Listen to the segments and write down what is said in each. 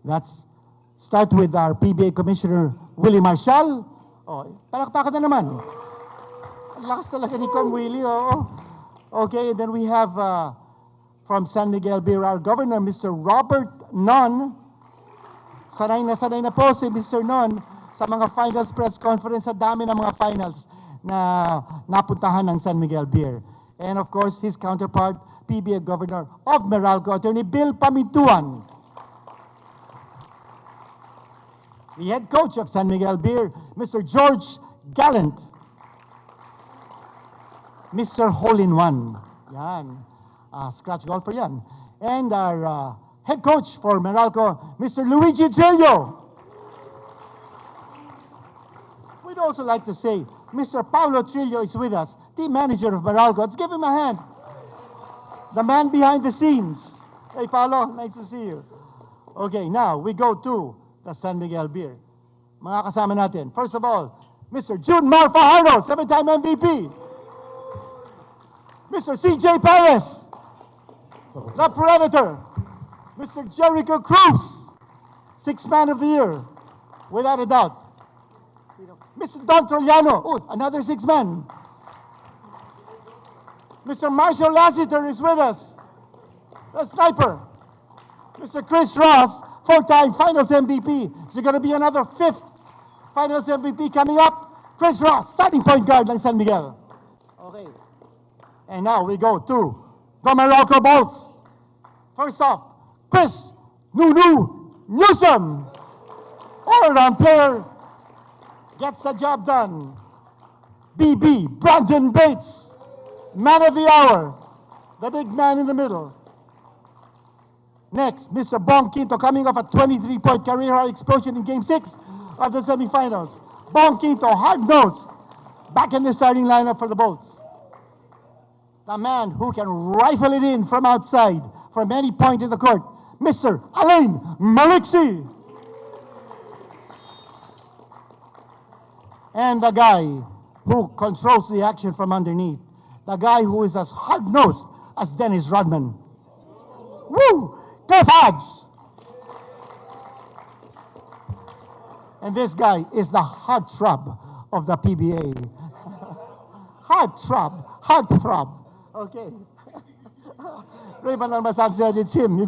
Let's start with our PBA Commissioner, Willie Marshall. Oh, palakpakan na naman. Ang lakas talaga ni Con Willie, oo. Okay, then we have from San Miguel Beer, our Governor, Mr. Robert Non. Sanay na po si Mr. Non sa mga finals press conference. Sa dami ng mga finals na napuntahan ng San Miguel Beer. And of course, his counterpart, PBA Governor of Meralco, Attorney Bill Pamintuan. The head coach of San Miguel Beer, Mr. George Gallant. Mr. Hole-in-One. Yan. Scratch golfer yan. And our head coach for Meralco, Mr. Luigi Trillo. We'd also like to say, Mr. Paulo Trillo is with us, team manager of Meralco. Let's give him a hand. The man behind the scenes. Hey, Paulo, nice to see you. Okay, now we go to the San Miguel Beer. Mga kasama natin. First of all, Mr. June Mar Fajardo, 7-time MVP. Mr. CJ Perez, the Predator. Mr. Jericho Cruz, 6th Man of the Year, without a doubt. Mr. Don Trollano, another 6th man. Mr. Marshall Lassiter is with us, the sniper. Mr. Chris Ross, 4-time Finals MVP. Is there going to be another 5th Finals MVP coming up? Chris Ross, starting point guard ng San Miguel. Okay. And now we go to the Meralco Bolts. First off, Chris Nunu Newsom, all-around player, gets the job done. BB Brandon Bates, man of the hour, the big man in the middle. Next, Mr. Bong Quinto, coming off a 23-point career high explosion in Game 6 of the semifinals. Bong Quinto, hard-nosed, back in the starting lineup for the Bolts. The man who can rifle it in from outside, from any point in the court, Mr. Alain Maliksi. And the guy who controls the action from underneath, the guy who is as hard-nosed as Dennis Rodman. Woo! Cliff Hodge. And this guy is the heartthrob of the PBA. Heartthrob. Okay. Raymond Almasan said, it's him,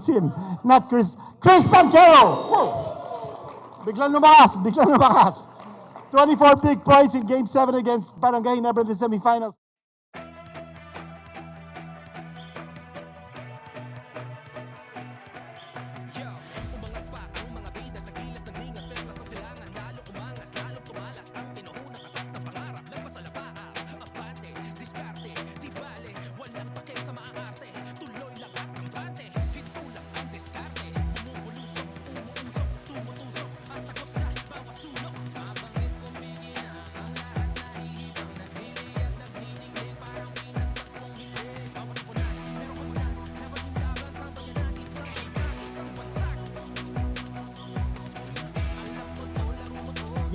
not Chris. Chris Pancero! Whoa! Biglang lumakas. 24 big points in Game 7 against Barangay Nebra in the semifinals.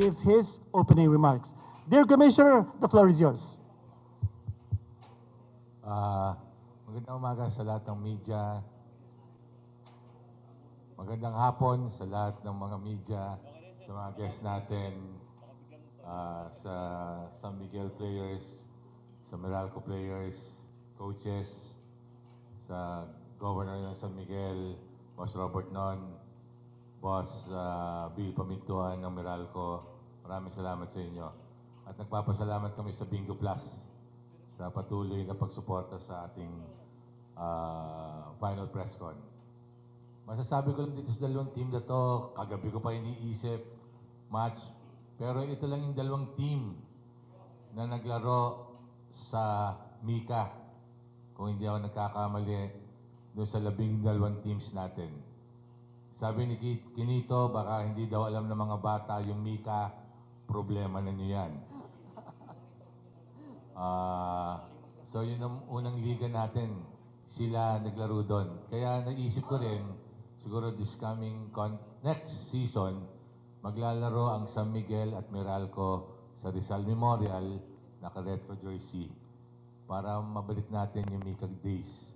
Give his opening remarks. Dear Commissioner, the floor is yours. Magandang umaga sa lahat ng media. Magandang hapon sa lahat ng mga media, sa mga guests natin, sa San Miguel players, sa Meralco players, coaches, sa Governor ng San Miguel, Boss Robert Non, Boss Bill Pamintuan ng Meralco. Maraming salamat sa inyo. At nagpapasalamat kami sa Bingo Plus sa patuloy na pagsuporta sa ating final press con. Masasabi ko lang dito sa dalawang team na to, kagabi ko pa iniisip match, pero ito lang yung dalawang team na naglaro sa Mika, kung hindi ako nagkakamali, doon sa 12 teams natin. Sabi ni Kinito, baka hindi daw alam ng mga bata yung Mika, problema na niyo yan. So yun ang unang liga natin, sila naglaro doon. Kaya naisip ko rin, siguro this coming next season, maglalaro ang San Miguel at Meralco sa Rizal Memorial, naka-retro jersey, para mabalik natin yung Mika Days.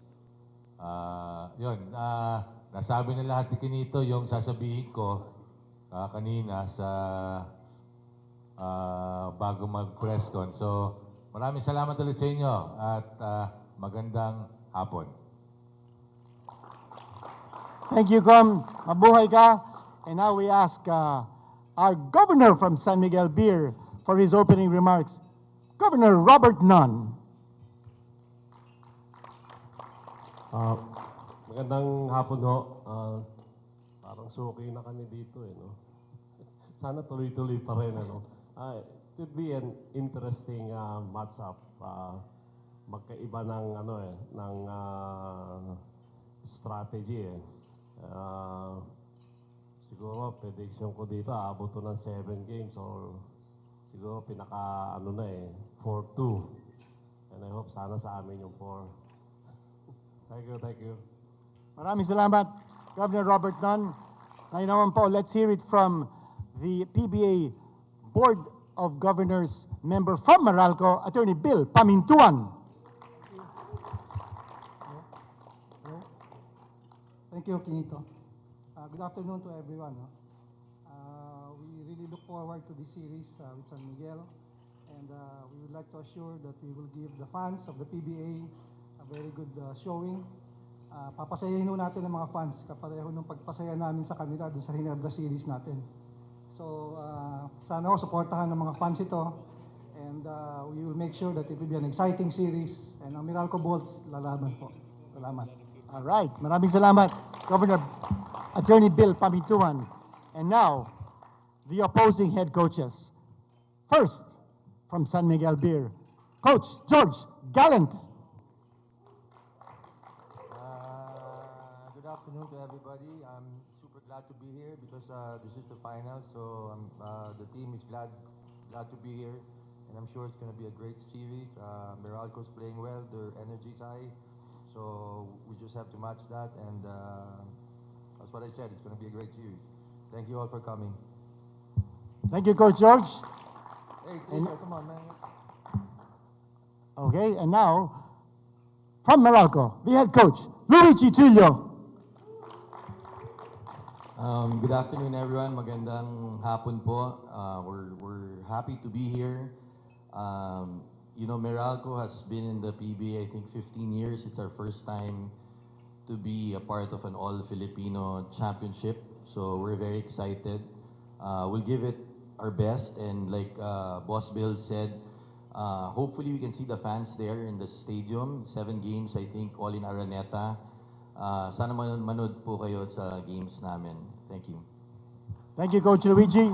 nasabi na lahat ni Kinito yung sasabihin ko kanina sa bago mag-press con. So, maraming salamat ulit sa inyo at magandang hapon. Thank you, Com. Mabuhay ka. And now we ask our governor from San Miguel Beer for his opening remarks. Governor Robert Nunn. Magandang hapon ho. Parang suki na kami dito eh, no? Sana tuloy-tuloy pa rin, ano? It would be an interesting match-up. Magkaiba ng, ano eh, ng strategy eh. Siguro, prediction ko dito, abot to ng 7 games or siguro pinaka, ano na eh, 4-2. And I hope sana sa amin yung 4. Thank you, thank you. Maraming salamat, Governor Robert Nunn. Ngayon naman po, let's hear it from the PBA Board of Governors member from Meralco, Attorney Bill Pamintuan. Thank you, Kinito. Good afternoon to everyone. We really look forward to this series with San Miguel, and we would like to assure that we will give the fans of the PBA a very good showing. Papasayahin ho natin ang mga fans kapareho nung pagpasaya namin sa kanila dun sa Ginebra series natin. So, sana ho, supportahan ng mga fans ito, and we will make sure that it will be an exciting series, and ang Meralco Bolts lalaban po. Salamat. All right, maraming salamat, Governor Attorney Bill Pamintuan. And now, the opposing head coaches. First, from San Miguel Beer, Coach George Gallant. Good afternoon to everybody. I'm super glad to be here because this is the final. So the team is glad to be here, and I'm sure it's going to be a great series. Meralco's playing well, their energy's high, so we just have to match that. And that's what I said. It's going to be a great series. Thank you all for coming. Thank you, Coach George. Hey, Taylor, come on, man. Okay, and now, from Meralco, the head coach, Luigi Trillo. Good afternoon, everyone. Magandang hapon po. We're happy to be here. You know, Meralco has been in the PBA, I think, 15 years. It's our first time to be a part of an all-Filipino championship. So we're very excited. We'll give it our best. And like Boss Bill said, hopefully we can see the fans there in the stadium. 7 games, I think, all in Araneta. Sana manood po kayo sa games namin. Thank you. Thank you, Coach Luigi.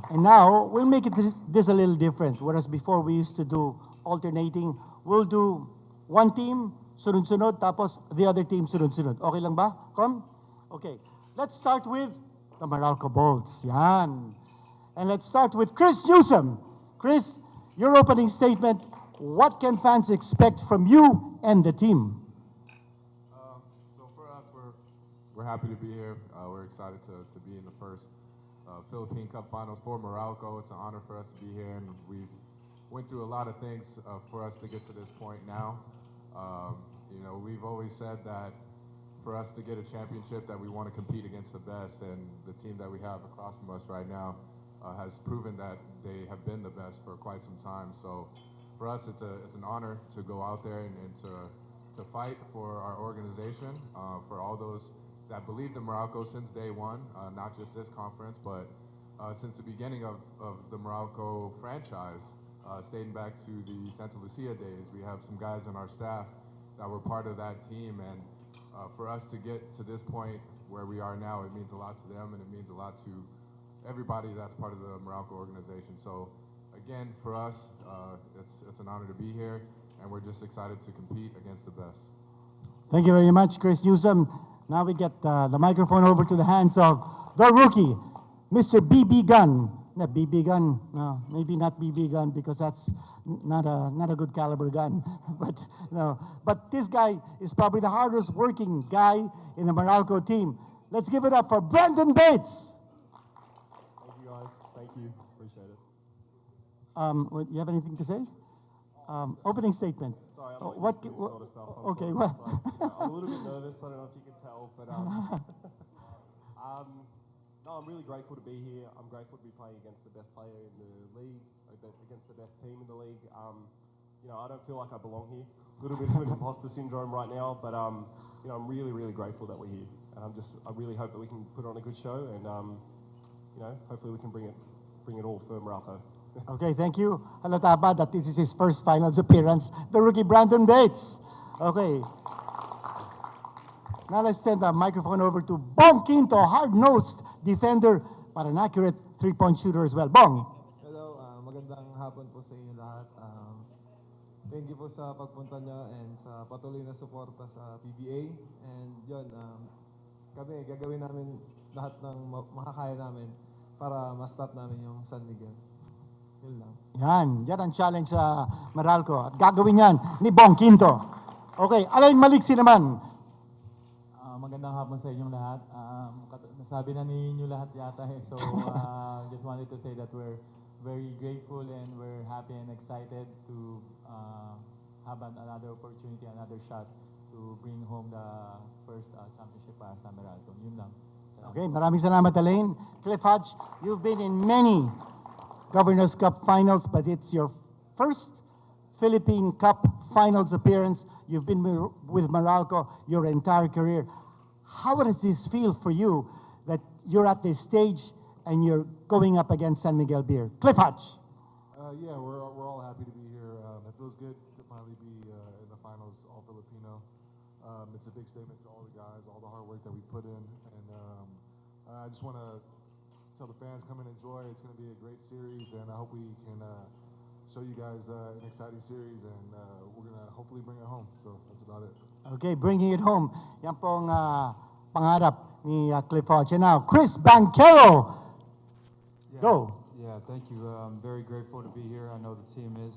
And now, we'll make this a little different. Whereas before we used to do alternating, we'll do one team, sunod-sunod, tapos the other team, sunod-sunod. Okay lang ba, Com? Okay. Let's start with the Meralco Bolts. Yan. And let's start with Chris Newsom. Chris, your opening statement. What can fans expect from you and the team? So for us, we're happy to be here. We're excited to be in the first Philippine Cup Finals for Meralco. It's an honor for us to be here, and we've went through a lot of things for us to get to this point now. You know, we've always said that for us to get a championship, that we want to compete against the best, and the team that we have across from us right now has proven that they have been the best for quite some time. So for us, it's an honor to go out there and to fight for our organization, for all those that believed in Meralco since day one, not just this conference, but since the beginning of the Meralco franchise, dating back to the Santa Lucia days. We have some guys on our staff that were part of that team, and for us to get to this point where we are now, it means a lot to them, and it means a lot to everybody that's part of the Meralco organization. So again, for us, it's an honor to be here, and we're just excited to compete against the best. Thank you very much, Chris Newsom. Now we get the microphone over to the hands of the rookie, Mr. BB Gun. Not BB Gun, no, maybe not BB Gun because that's not a good caliber gun. But no, but this guy is probably the hardest working guy in the Meralco team. Let's give it up for Brandon Bates. Thank you, guys. Thank you. Appreciate it. You have anything to say? Opening statement. Sorry, I'm Oh, not what? used to this sort of stuff. I'm Okay, sorry. what? It's like, I'm a little bit nervous. I don't know if you can tell, but no, I'm really grateful to be here. I'm grateful to be playing against the best player in the league, against the best team in the league. I don't feel like I belong here. A little bit of an imposter syndrome right now, but I'm really, really grateful that we're here, and I really hope that we can put on a good show, and hopefully we can bring it all for Morocco. Okay, thank you. Halata ba that this is his first finals appearance? The rookie Brandon Bates. Okay. Now let's turn the microphone over to Bong Quinto, hard-nosed defender, but an accurate three-point shooter as well. Bong. Hello, magandang hapon po sa inyo lahat. Thank you po sa pagpunta nyo and sa patuloy na suporta sa PBA. And yun, kami gagawin namin lahat ng makakaya namin para ma-stop namin yung San Miguel. Yun lang. Yan ang challenge sa Meralco. At gagawin yan ni Bong Quinto. Okay, Alain Maliksi naman. Magandang hapon sa inyong lahat. Nasabi na ninyo lahat yata eh. So just wanted to say that we're very grateful and we're happy and excited to have another opportunity, another shot to bring home the first championship para sa Meralco. Yun lang. Okay, maraming salamat, Alain. Cliff Hodge, you've been in many Governor's Cup finals, but it's your first Philippine Cup finals appearance. You've been with Meralco your entire career. How does this feel for you that you're at this stage and you're going up against San Miguel Beer? Cliff Hodge. Yeah, we're all happy to be here. It feels good to finally be in the finals, all Filipino. It's a big statement to all the guys, all the hard work that we put in, and I just want to tell the fans, come and enjoy. It's going to be a great series, and I hope we can show you guys an exciting series, and we're going to hopefully bring it home. So that's about it. Okay, bringing it home. Yan pong pangarap ni Cliff Hodge. And now, Chris Banquero. Go. Yeah, thank you. I'm very grateful to be here. I know the team is.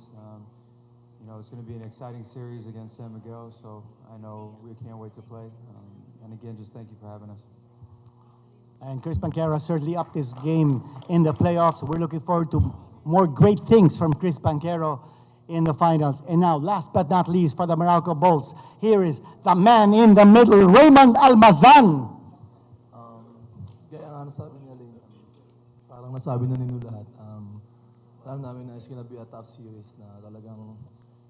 It's going to be an exciting series against San Miguel, so I know we can't wait to play. And again, just thank you for having us. And Chris Banquero certainly upped his game in the playoffs. We're looking forward to more great things from Chris Banquero in the finals. And now, last but not least, for the Meralco Bulls, here is the man in the middle, Raymond Almazan. Gaya nga nasabi niya, Lane, parang nasabi na ninyo lahat. Alam namin na it's gonna be a tough series na talagang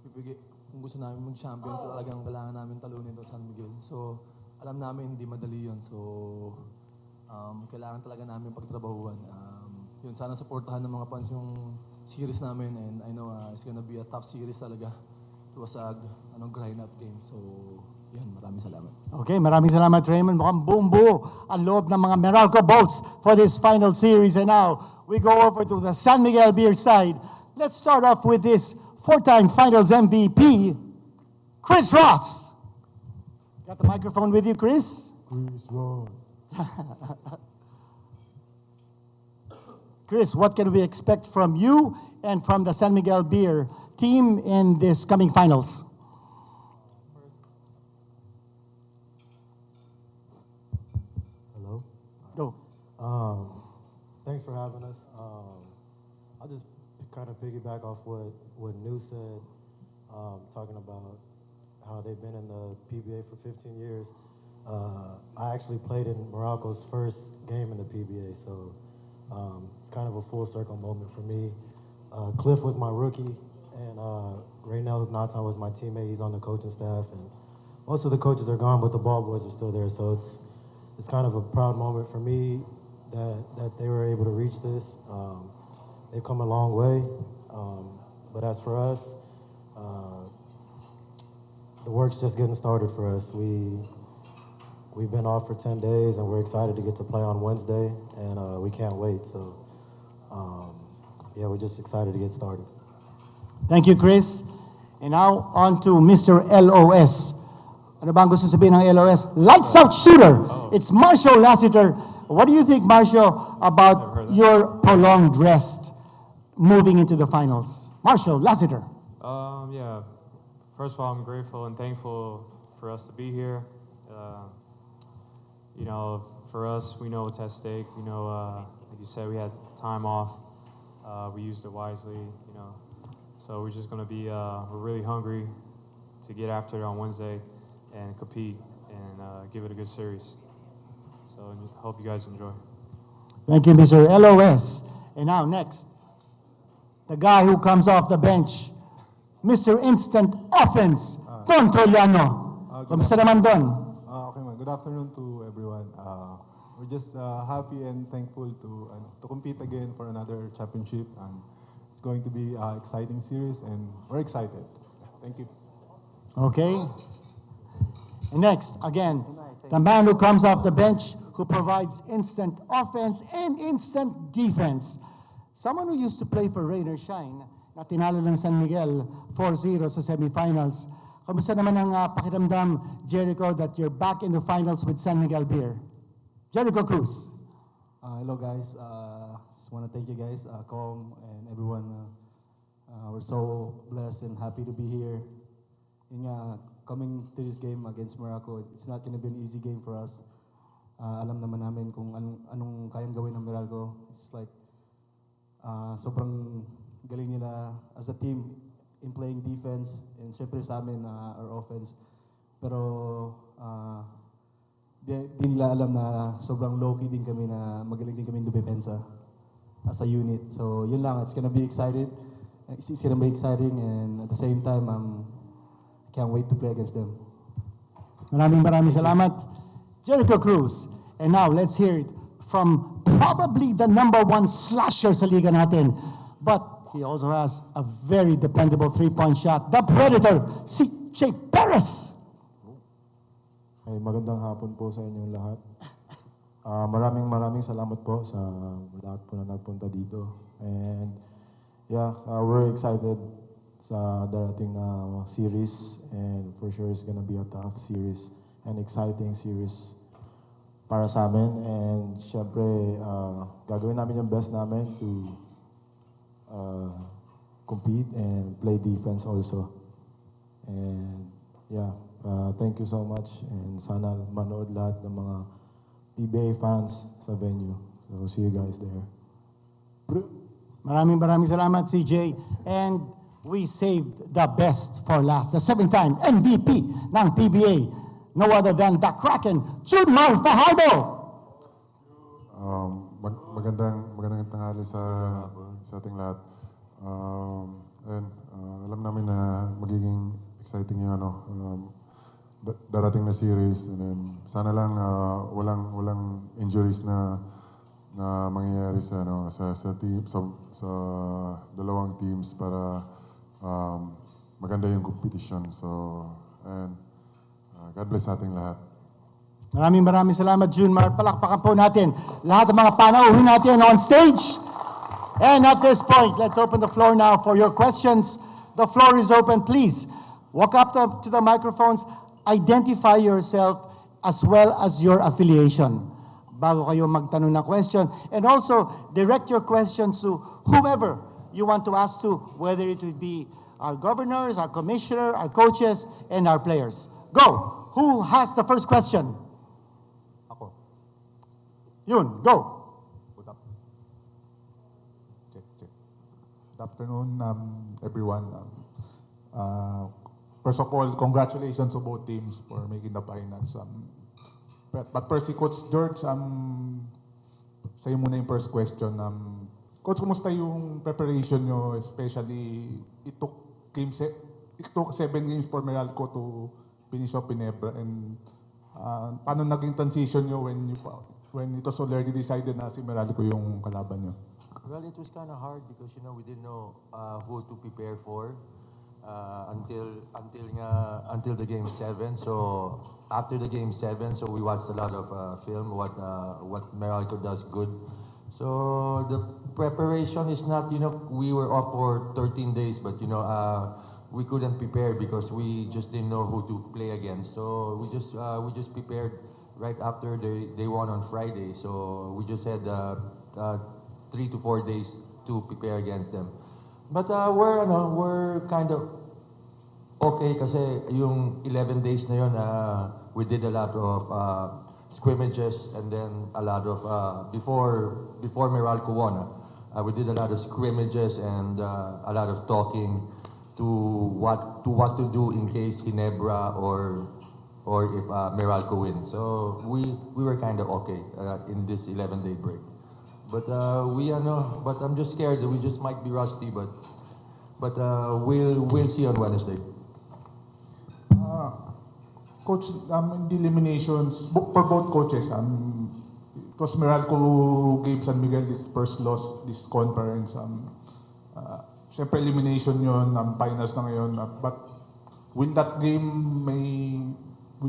kung gusto namin mag-champion, talagang kailangan namin talunin to San Miguel. So, alam namin hindi madali yun. So, kailangan talaga namin pagtrabahuan. Yun, sana supportahan ng mga fans yung series namin, and I know it's gonna be a tough series talaga. It was a grind-up game. So, yun, maraming salamat. Okay, maraming salamat, Raymond. Mukhang buong-buo ang loob ng mga Meralco Bolts for this final series. And now, we go over to the San Miguel Beer side. Let's start off with this four-time finals MVP, Chris Ross. Got the microphone with you, Chris? Chris Ross. Chris, what can we expect from you and from the San Miguel Beer team in this coming finals? Hello. Go. Thanks for having us. I'll just kind of piggyback off what New said, talking about how they've been in the PBA for 15 years. I actually played in Morocco's first game in the PBA, so it's kind of a full circle moment for me. Cliff was my rookie, and Raynel Natan was my teammate. He's on the coaching staff, and most of the coaches are gone, but the ball boys are still there. So it's kind of a proud moment for me that they were able to reach this. They've come a long way, but as for us, the work's just getting started for us. We've been off for 10 days, and we're excited to get to play on Wednesday, and we can't wait. So, yeah, we're just excited to get started. Thank you, Chris. And now, on to Mr. LOS. Ano bang gusto sabihin ng LOS? Lights out shooter! It's Marshall Lassiter. What do you think, Marshall, about your prolonged rest moving into the finals? Marshall Lassiter. Yeah. First of all, I'm grateful and thankful for us to be here. For us, we know what's at stake. We know, like you said, we had time off. We used it wisely. So we're just going to be we're really hungry to get after it on Wednesday and compete and give it a good series. So hope you guys enjoy. Thank you, Mr. LOS. And now, next, the guy who comes off the bench, Mr. Instant Offense, Don Trollano. Kamusta naman, Don? Okay, man. Good afternoon to everyone. We're just happy and thankful to compete again for another championship. And it's going to be an exciting series, and we're excited. Thank you. Okay. And next, again, the man who comes off the bench, who provides instant offense and instant defense. Someone who used to play for Rain or Shine, na tinalo ng San Miguel 4-0 sa semifinals. Kamusta naman ang pakiramdam, Jericho, that you're back in the finals with San Miguel Beer? Jericho Cruz. Hello guys, just want to thank you guys, Kong and everyone. We're so blessed and happy to be here. Yun nga, coming to this game against Morocco, it's not going to be an easy game for us. Alam naman namin kung anong kayang gawin ng Meralco. It's like sobrang galing nila as a team in playing defense, and syempre sa amin our offense. Pero di nila alam na sobrang low-key din kami, na magaling din kami dumepensa as a unit. So yun lang, it's gonna be exciting, and at the same time can't wait to play against them. Maraming salamat, Jericho Cruz. And now, let's hear it from probably the #1 slasher sa liga natin. But he also has a very dependable three-point shot. The Predator, si Jay Perez. Ay, magandang hapon po sa inyong lahat. Maraming salamat po sa lahat po na nagpunta dito. And yeah, we're excited sa darating na series, and for sure it's gonna be a tough series and exciting series para sa amin. And syempre, gagawin namin yung best namin to compete and play defense also. And yeah, thank you so much, and sana manood lahat ng mga PBA fans sa venue. So see you guys there. Maraming salamat, CJ. And we saved the best for last. The 7-time MVP ng PBA. No other than the Kraken, Junmar Fajardo. Magandang tanghali sa ating lahat. Alam namin na magiging exciting yung darating na series, and then sana lang walang injuries na mangyayari sa team, sa dalawang teams para maganda yung competition. So, and God bless sa ating lahat. Maraming salamat, Junmar. Palakpakan po natin lahat ng mga panauhin natin on stage. And at this point, let's open the floor now for your questions. The floor is open. Please walk up to the microphones. Identify yourself as well as your affiliation bago kayo magtanong ng question. And also, direct your questions to whomever you want to ask to, whether it would be our governors, our commissioner, our coaches, and our players. Go! Who has the first question? Ako. Yun, go! Check. Good afternoon, everyone. First of all, congratulations to both teams for making the finals. But first, Coach George, sa'yo muna yung first question. Coach, kumusta yung preparation nyo? Especially, it took 7 games for Meralco to finish off Ginebra. And paano naging transition nyo when it was already decided na si Meralco yung kalaban nyo? Well, it was kind of hard because we didn't know who to prepare for until the game 7. So after the game 7, so we watched a lot of film what Meralco does good. So the preparation is not we were off for 13 days, but we couldn't prepare because we just didn't know who to play against. So we just prepared right after they won on Friday. So we just had 3 to 4 days to prepare against them. But we're kind of okay kasi yung 11 days na yun, we did a lot of scrimmages, and then a lot of before Meralco won, we did a lot of scrimmages and a lot of talking. what to do in case Ginebra or if Meralco wins. So we were kind of okay in this 11-day break. But but I'm just scared that we just might be rusty. But we'll see on Wednesday. Coach, in the eliminations, for both coaches, it was Meralco gave San Miguel its first loss this conference. Siyempre elimination yun, finals na ngayon. But will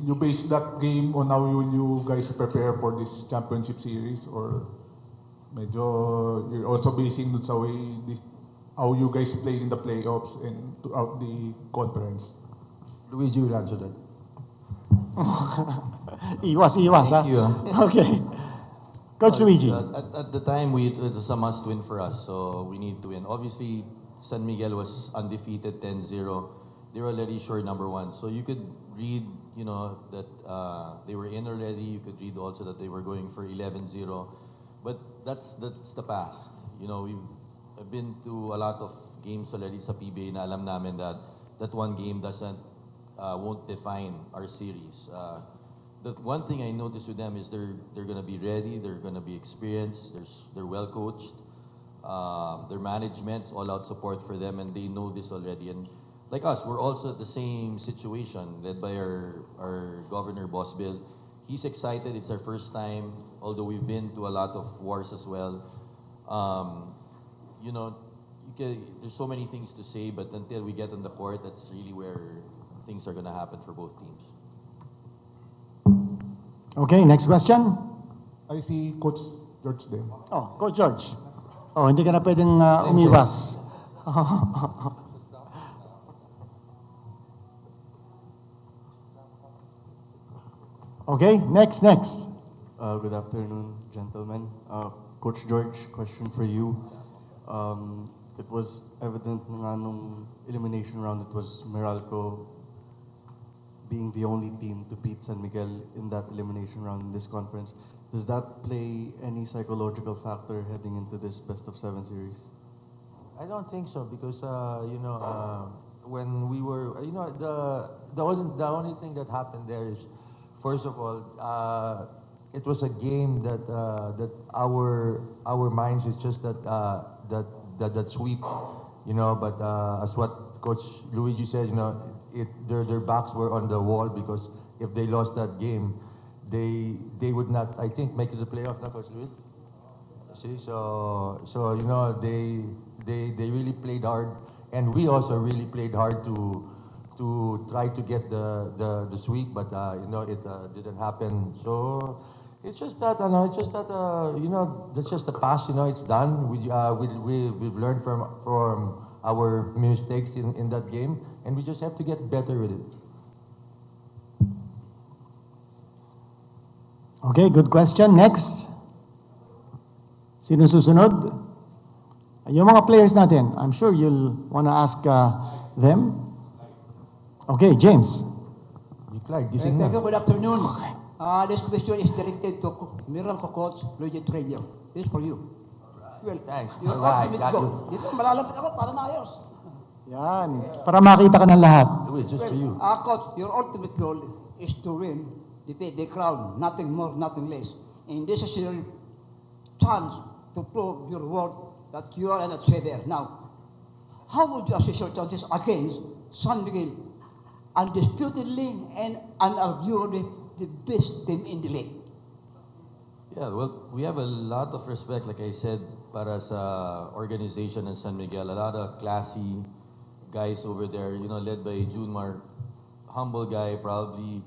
you base that game on how will you guys prepare for this championship series? Or medyo you're also basing dun sa way how you guys play in the playoffs and throughout the conference? Luigi will answer that. Iwas, ha? Thank you. Okay. Coach Luigi. At the time, it was a must win for us, so we need to win. Obviously, San Miguel was undefeated 10-0. They were already sure number one. So you could read, that they were in already. You could read also that they were going for 11-0. But that's the past. I've been to a lot of games already sa PBA na alam namin that one game won't define our series. The one thing I noticed with them is they're going to be ready, they're going to be experienced, they're well coached. Their management's all-out support for them, and they know this already. And like us, we're also at the same situation, led by our governor, Boss Bill. He's excited. It's our first time, although we've been to a lot of wars as well. There's so many things to say, but until we get on the court, that's really where things are going to happen for both teams. Okay, next question. I see Coach George there. Oh, Coach George. Oh, hindi ka na pwedeng umiwas. Okay, next. Good afternoon, gentlemen. Coach George, question for you. It was evident nga nung elimination round, it was Meralco being the only team to beat San Miguel in that elimination round in this conference. Does that play any psychological factor heading into this best-of-7 series? I don't think so because when we were the only thing that happened there is, first of all, it was a game that our minds is just that sweep, But as what Coach Luigi says, their backs were on the wall because if they lost that game, they would not, I think, make it to the playoff. Na, Coach Luigi? See, so they really played hard, and we also really played hard to try to get the sweep, but it didn't happen. So it's just that that's just the past. It's done. We've learned from our mistakes in that game, and we just have to get better with it. Okay, good question. Next. Sino susunod? Yung mga players natin, I'm sure you'll want to ask them. Okay, James. Clyde, Thank you. Good afternoon. This question is directed to Meralco coach Luigi Trello. This is for you. Well, thanks. Your ultimate goal. Dito, malalapit ako para maayos. Yan. Para makita ka ng lahat. Luigi, just for you. Coach, your ultimate goal is to win, defeat the crown, nothing more, nothing less. And this is your chance to prove your word that you are an achiever. Now, how would you assess your chances against San Miguel, undisputedly and unarguably the best team in the league? Yeah, well, we have a lot of respect, like I said, para sa organization in San Miguel. A lot of classy guys over there, led by Junmar. Humble guy, probably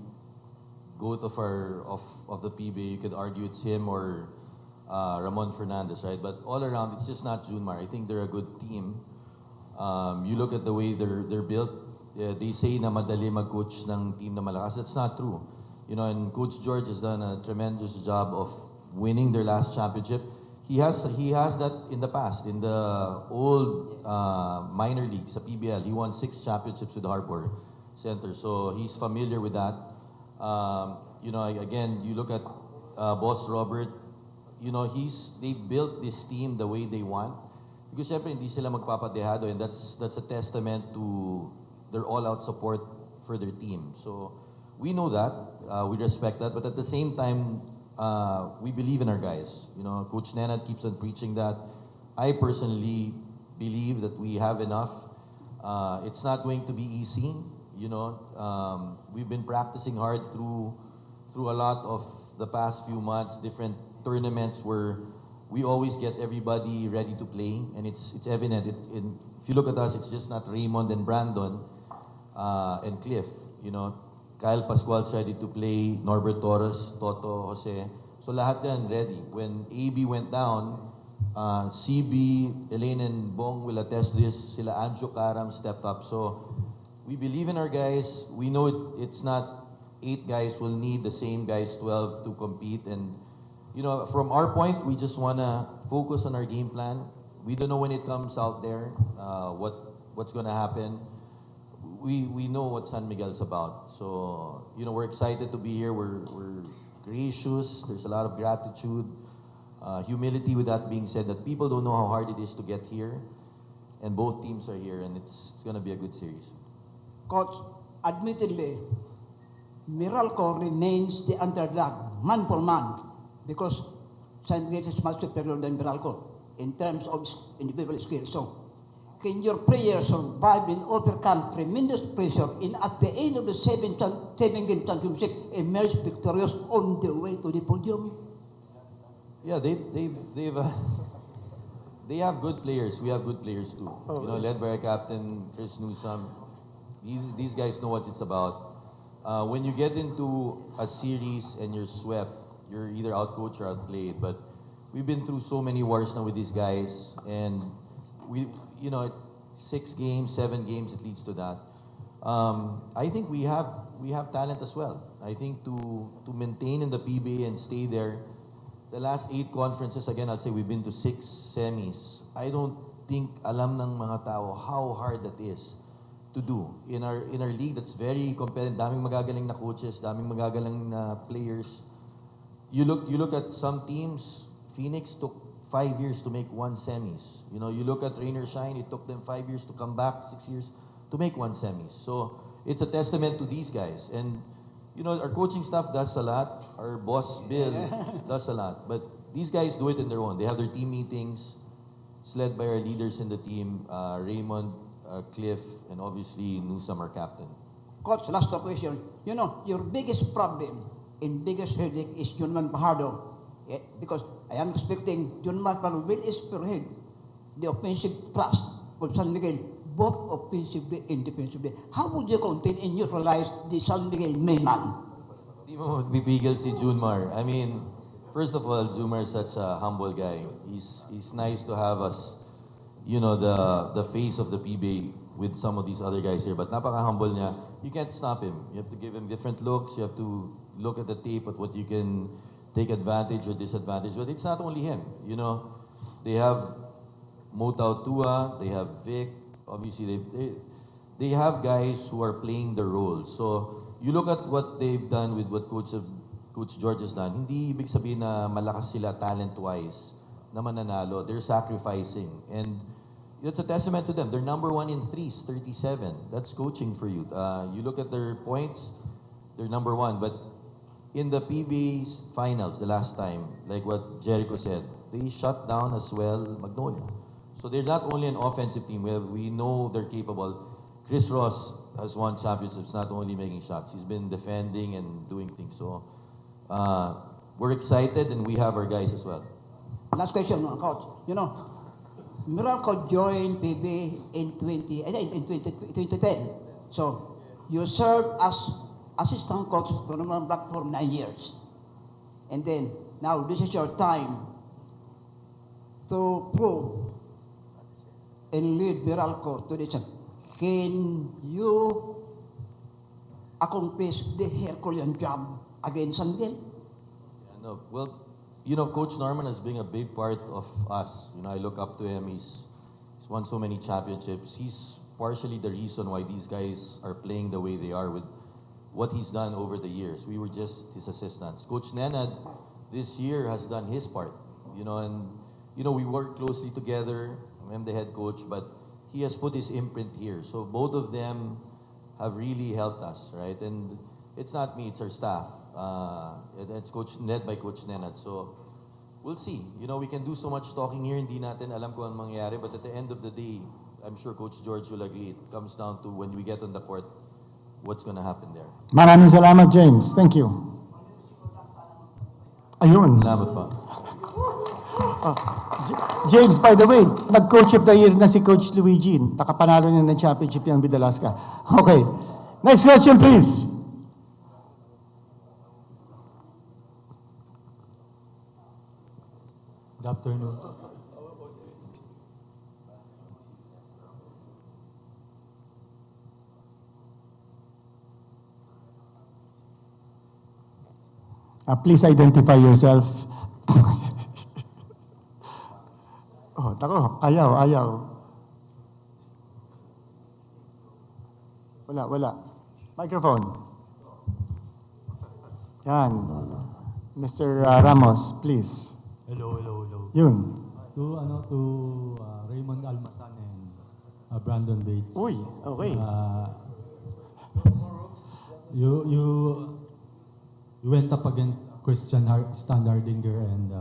goat of the PBA. You could argue it's him or Ramon Fernandez, right? But all around, it's just not Junmar. I think they're a good team. You look at the way they're built. They say na madali mag-coach ng team na malakas. That's not true. And Coach George has done a tremendous job of winning their last championship. He has that in the past. In the old minor league sa PBL, he won 6 championships with Harbor Center. So he's familiar with that. Again, you look at Boss Robert. They built this team the way they want. because syempre hindi sila magpapadehado, and that's a testament to their all-out support for their team. So we know that, we respect that, but at the same time, we believe in our guys. You know, Coach Nenad keeps on preaching that. I personally believe that we have enough. It's not going to be easy. You know, we've been practicing hard through a lot of the past few months, different tournaments where we always get everybody ready to play, and it's evident. If you look at us, it's just not Raymond and Brandon and Cliff. You know, Kyle Pascual's ready to play, Norbert Torres, Toto, Jose. So lahat yan ready. When AB went down, CB, Elaine and Bong will attest this. Sila Anjo Karam stepped up. So we believe in our guys. We know it's not 8 guys. We'll need the same guys, 12, to compete. And you know, from our point, we just wanna focus on our game plan. We don't know when it comes out there, what's gonna happen. We know what San Miguel's about. So, you know, we're excited to be here. We're gracious. There's a lot of gratitude, humility with that being said, that people don't know how hard it is to get here. And both teams are here, and it's going to be a good series. Coach, admittedly, Meralco remains the underdog, man for man, because San Miguel is much superior than Meralco in terms of individual skills. So, can your players survive and overcome tremendous pressure and at the end of the 7-game championship emerge victorious on the way to the podium? Yeah, they have good players. We have good players too. You know, led by our captain Chris Newsome. These guys know what it's about. When you get into a series and you're swept, you're either outcoached or outplayed. But we've been through so many wars now with these guys, and you know, 6 games, 7 games, it leads to that. I think we have talent as well. I think to maintain in the PBA and stay there, the last 8 conferences, again, I'll say we've been to 6 semis. I don't think alam ng mga tao how hard that is to do. In our league, that's very competitive. Daming magagaling na coaches, daming magagaling na players. You look at some teams, Phoenix took 5 years to make 1 semis. You know, you look at Rainer Shine, it took them 5 years to come back, 6 years to make 1 semis. So it's a testament to these guys. And you know, our coaching staff does a lot. Our boss, Bill, does a lot. But these guys do it in their own. They have their team meetings. It's led by our leaders in the team, Raymond, Cliff, and obviously Newsome, our captain. Coach, last question. You know, your biggest problem and biggest headache is Junman Fajardo. Yeah, because I am expecting Junman Fajardo will spearhead the offensive thrust of San Miguel, both offensively and defensively. How would you contain and neutralize the San Miguel main man? Di mo pipigil si Junmar. I mean, first of all, Junmar is such a humble guy. He's nice to have us, you know, the face of the PBA with some of these other guys here. But napaka-humble niya. You can't stop him. You have to give him different looks. You have to look at the tape at what you can take advantage or disadvantage. But it's not only him. You know, they have Motao Tua, they have Vic. Obviously, they have guys who are playing their roles. So you look at what they've done with what Coach George has done. Hindi ibig sabihin na malakas sila talent-wise na mananalo. They're sacrificing. And it's a testament to them. They're number 1 in threes, 37. That's coaching for you. You look at their points, they're number 1. But in the PBA finals, the last time, like what Jericho said, they shut down as well Magnolia. So they're not only an offensive team. We know they're capable. Chris Ross has won championships, not only making shots. He's been defending and doing things. So we're excited, and we have our guys as well. Last question, Coach. You know, Meralco joined PBA in 2010. So you served as assistant coach to Norman Black for 9 years. And then, now this is your time to prove and lead Meralco to this. Can you accomplish the Herculean job against San Miguel? Yeah, no. Well, you know, Coach Norman has been a big part of us. You know, I look up to him. He's won so many championships. He's partially the reason why these guys are playing the way they are with what he's done over the years. We were just his assistants. Coach Nenad this year has done his part. You know, and you know, we work closely together. I'm the head coach, but he has put his imprint here. So both of them have really helped us, right? And it's not me, it's our staff. It's led by Coach Nenad. So we'll see. You know, we can do so much talking here, hindi natin alam kung anong mangyayari, but at the end of the day, I'm sure Coach George will agree, it comes down to when we get on the court, what's gonna happen there. Maraming salamat, James. Thank you. Ayun. Salamat pa. James, by the way, nag-coach of the year na si Coach Luigi. Nakapanalo niya ng championship yung Bidalaska. Okay. Next question, please. Good afternoon. Please identify yourself. Oh, tako, ayaw. Wala. Microphone. Yan. Mr. Ramos, please. Hello. Yun. To Raymond Almasan and Brandon Bates. Uy, okay. You went up against Christian Standardinger and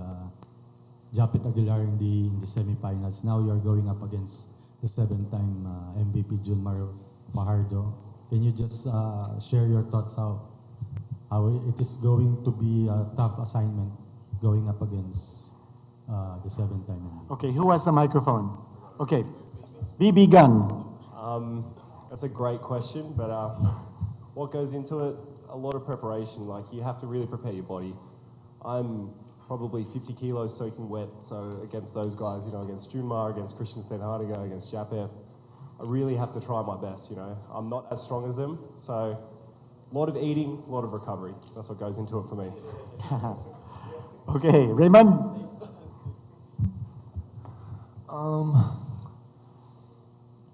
Japit Aguilar in the semifinals. Now you're going up against the 7-time MVP Junmar Fajardo. Can you just share your thoughts how it is going to be a tough assignment going up against the 7-time MVP? Okay, who has the microphone? Okay. BB Gun. That's a great question, but what goes into it? A lot of preparation. Like, you have to really prepare your body. I'm probably 50 kilos soaking wet, so against those guys, you know, against Junmar, against Christian Stenhardiger, against Japet, I really have to try my best, you know. I'm not as strong as them, so a lot of eating, a lot of recovery. That's what goes into it for me. Okay, Raymond.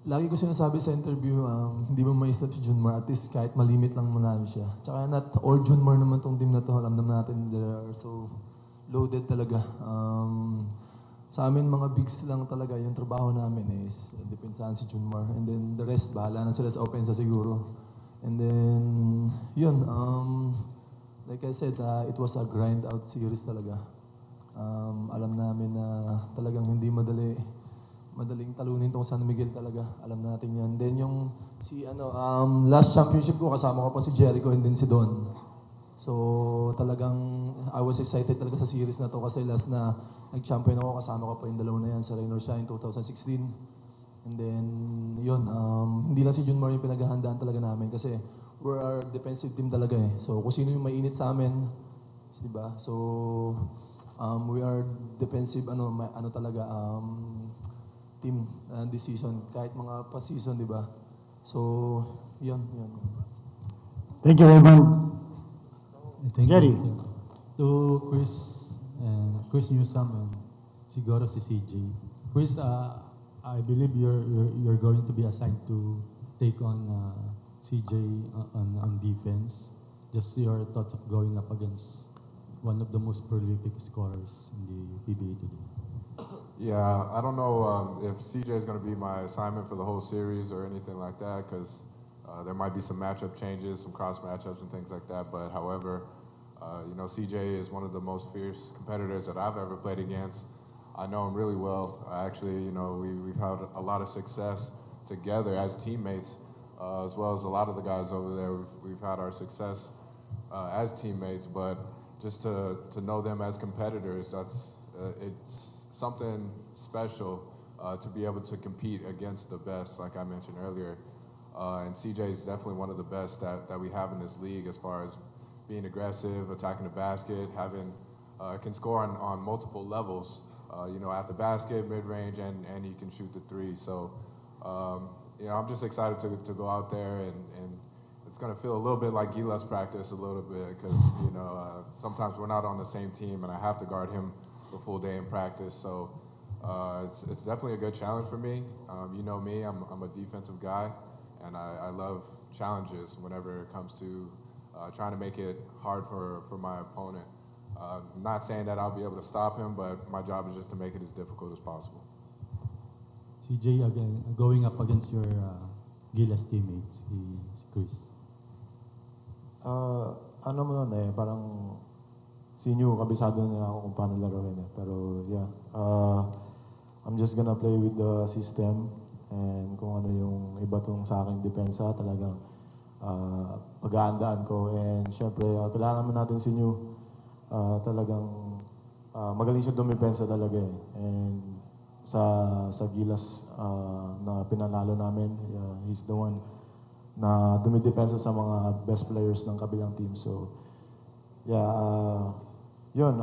Lagi ko sinasabi sa interview, hindi mo ma-stop si Junmar, at least kahit malimit lang manalo siya. Tsaka not all Junmar naman tong team na to, alam naman natin, they are so loaded talaga. Sa amin, mga bigs lang talaga, yung trabaho namin is depensahan si Junmar. And then the rest, bahala na sila sa opensa siguro. And then, yun, like I said, it was a grind out series talaga. Alam namin na talagang hindi madaling talunin tong San Miguel talaga. Alam natin yan. Then yung last championship ko, kasama ko pa si Jericho and then si Don. So talagang I was excited talaga sa series na to kasi last na nag-champion ako, kasama ko pa yung dalawa na yan sa Rain or Shine 2016. And then yun, hindi lang si Junmar yung pinaghahandaan talaga namin kasi we're our defensive team talaga eh. So kung sino yung mainit sa amin, diba? So we are defensive talaga team this season, kahit mga past season, di ba? So, yun. Thank you, Raymond. Thank Jerry. you. To Chris Newsome and siguro si CJ. Chris, I believe you're going to be assigned to take on CJ on defense. Just your thoughts of going up against one of the most prolific scorers in the PBA today. Yeah, I don't know if CJ is going to be my assignment for the whole series or anything like that, because there might be some matchup changes, some cross matchups and things like that. But however, you know, CJ is one of the most fierce competitors that I've ever played against. I know him really well. Actually, you know, we've had a lot of success together as teammates, as well as a lot of the guys over there. We've had our success as teammates, but just to know them as competitors, it's something special to be able to compete against the best, like I mentioned earlier. And CJ is definitely one of the best that we have in this league as far as being aggressive, attacking the basket, can score on multiple levels, you know, at the basket, mid-range, and he can shoot the three. So, you know, I'm just excited to go out there, and it's going to feel a little bit like Gila's practice a little bit, because, you know, sometimes we're not on the same team, and I have to guard him the full day in practice. So it's definitely a good challenge for me. You know me, I'm a defensive guy, and I love challenges whenever it comes to trying to make it hard for my opponent. I'm not saying that I'll be able to stop him, but my job is just to make it as difficult as possible. si Jay again, going up against your Gilas teammates, si Chris. Ano mo nun eh, parang si New, kabisado niya ako kung paano laruin eh. Pero yeah, I'm just gonna play with the system and kung ano yung iba tong sa aking depensa, talagang pag-aandaan ko. And syempre, kailangan naman natin si New, talagang magaling siya dumipensa talaga eh. And sa Gilas na pinanalo namin, he's the one na dumidepensa sa mga best players ng kabilang team. So, yeah, yun,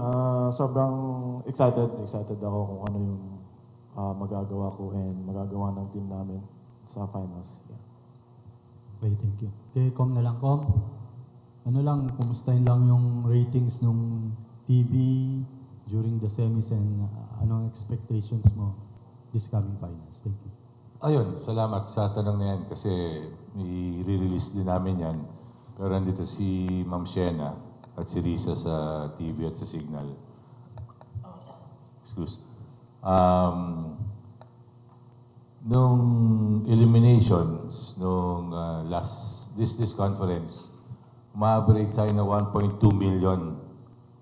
sobrang excited ako kung ano yung magagawa ko and magagawa ng team namin sa finals. Yeah. Okay, thank you. Okay, Com na lang, Com. Ano lang, kumustahin lang yung ratings nung TV during the semis and anong expectations mo this coming finals? Thank you. Ayun, salamat sa tanong na yan kasi i-release din namin yan. Pero nandito si Ma'am Shena at si Risa sa TV at sa Signal. Excuse. Nung eliminations, nung this conference, ma-average tayo na 1.2 million